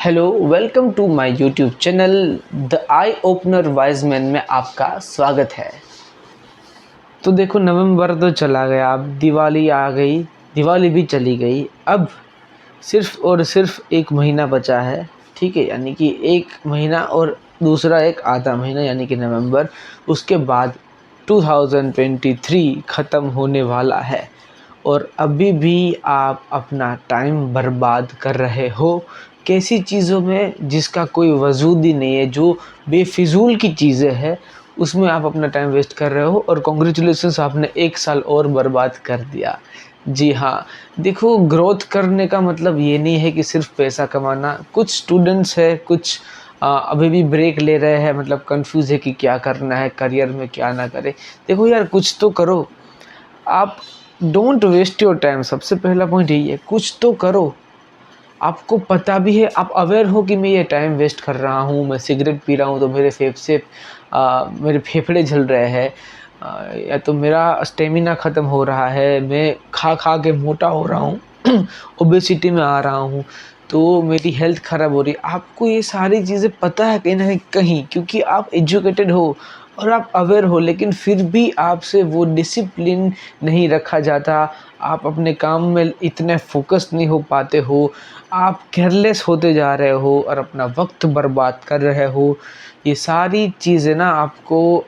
Hello, welcome to my YouTube channel the eye opener wise man में आपका स्वागत है। तो देखो, नवंबर तो चला गया, अब दिवाली आ गई, दिवाली भी चली गई। अब सिर्फ और सिर्फ एक महीना बचा है, ठीक है। यानी कि एक महीना और दूसरा एक आधा महीना यानी कि नवंबर, उसके बाद 2023 ख़त्म होने वाला है। और अभी भी आप अपना टाइम बर्बाद कर रहे हो कैसी चीज़ों में जिसका कोई वजूद ही नहीं है, जो बेफिजूल की चीज़ें हैं उसमें आप अपना टाइम वेस्ट कर रहे हो। और कॉन्ग्रेचुलेसन्स, आपने एक साल और बर्बाद कर दिया। जी हाँ, देखो, ग्रोथ करने का मतलब ये नहीं है कि सिर्फ पैसा कमाना। कुछ स्टूडेंट्स है, कुछ अभी भी ब्रेक ले रहे हैं, मतलब कंफ्यूज है कि क्या करना है करियर में, क्या ना करें। देखो यार, कुछ तो करो। आप डोंट वेस्ट योर टाइम, सबसे पहला पॉइंट यही है, कुछ तो करो। आपको पता भी है, आप अवेयर हो कि मैं ये टाइम वेस्ट कर रहा हूँ, मैं सिगरेट पी रहा हूँ तो मेरे फेफड़े जल रहे हैं, या तो मेरा स्टेमिना ख़त्म हो रहा है, मैं खा खा के मोटा हो रहा हूँ ओबेसिटी में आ रहा हूँ, तो मेरी हेल्थ ख़राब हो रही है। आपको ये सारी चीज़ें पता है कहीं ना कहीं, क्योंकि आप एजुकेटेड हो और आप अवेयर हो, लेकिन फिर भी आपसे वो डिसिप्लिन नहीं रखा जाता। आप अपने काम में इतने फोकस नहीं हो पाते हो, आप केयरलेस होते जा रहे हो और अपना वक्त बर्बाद कर रहे हो। ये सारी चीज़ें ना आपको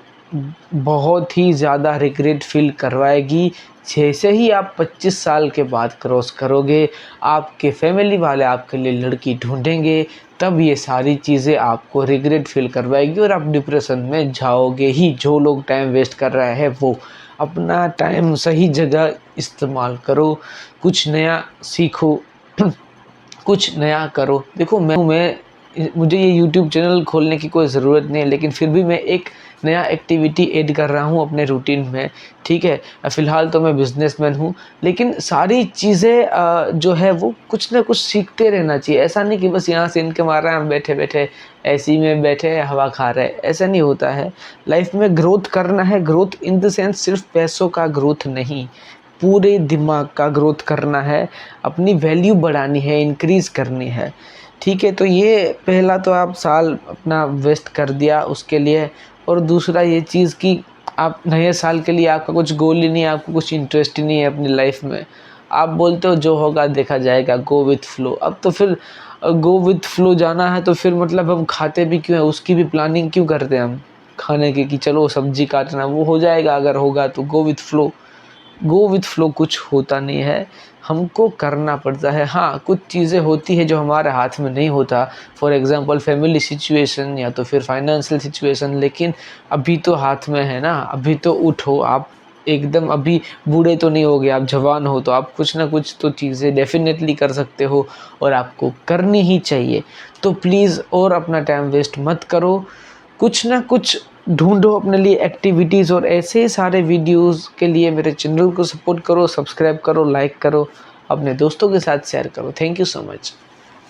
बहुत ही ज़्यादा रिग्रेट फील करवाएगी। जैसे ही आप 25 साल के बाद क्रॉस करोगे, आपके फैमिली वाले आपके लिए लड़की ढूंढेंगे, तब ये सारी चीज़ें आपको रिग्रेट फील करवाएगी और आप डिप्रेशन में जाओगे ही। जो लोग टाइम वेस्ट कर रहे हैं वो अपना टाइम सही जगह इस्तेमाल करो, कुछ नया सीखो कुछ नया करो। देखो, मुझे ये यूट्यूब चैनल खोलने की कोई ज़रूरत नहीं है, लेकिन फिर भी मैं एक नया एक्टिविटी ऐड कर रहा हूँ अपने रूटीन में, ठीक है। फ़िलहाल तो मैं बिजनेसमैन हूँ, लेकिन सारी चीज़ें जो है वो कुछ ना कुछ सीखते रहना चाहिए। ऐसा नहीं कि बस यहाँ से इनकम आ रहा है, हम बैठे बैठे ऐसे ही में बैठे हवा खा रहे हैं, ऐसा नहीं होता है। लाइफ में ग्रोथ करना है, ग्रोथ इन द सेंस सिर्फ पैसों का ग्रोथ नहीं, पूरे दिमाग का ग्रोथ करना है, अपनी वैल्यू बढ़ानी है, इंक्रीज़ करनी है, ठीक है। तो ये पहला तो आप साल अपना वेस्ट कर दिया उसके लिए। और दूसरा ये चीज़ कि आप नए साल के लिए आपका कुछ गोल ही नहीं है, आपको कुछ इंटरेस्ट ही नहीं है अपनी लाइफ में। आप बोलते हो जो होगा देखा जाएगा, गो विथ फ्लो। अब तो फिर गो विथ फ्लो जाना है तो फिर मतलब हम खाते भी क्यों हैं, उसकी भी प्लानिंग क्यों करते हैं हम खाने की, कि चलो सब्जी काटना, वो हो जाएगा अगर होगा तो। गो विथ फ्लो कुछ होता नहीं है, हमको करना पड़ता है। हाँ, कुछ चीज़ें होती है जो हमारे हाथ में नहीं होता, फॉर एग्ज़ाम्पल फैमिली सिचुएशन या तो फिर फाइनेंशियल सिचुएशन, लेकिन अभी तो हाथ में है ना। अभी तो उठो, आप एकदम अभी बूढ़े तो नहीं हो गए, आप जवान हो, तो आप कुछ ना कुछ तो चीज़ें डेफिनेटली कर सकते हो और आपको करनी ही चाहिए। तो प्लीज़ और अपना टाइम वेस्ट मत करो, कुछ ना कुछ ढूंढो अपने लिए एक्टिविटीज़। और ऐसे सारे वीडियोस के लिए मेरे चैनल को सपोर्ट करो, सब्सक्राइब करो, लाइक करो, अपने दोस्तों के साथ शेयर करो। Thank you so much.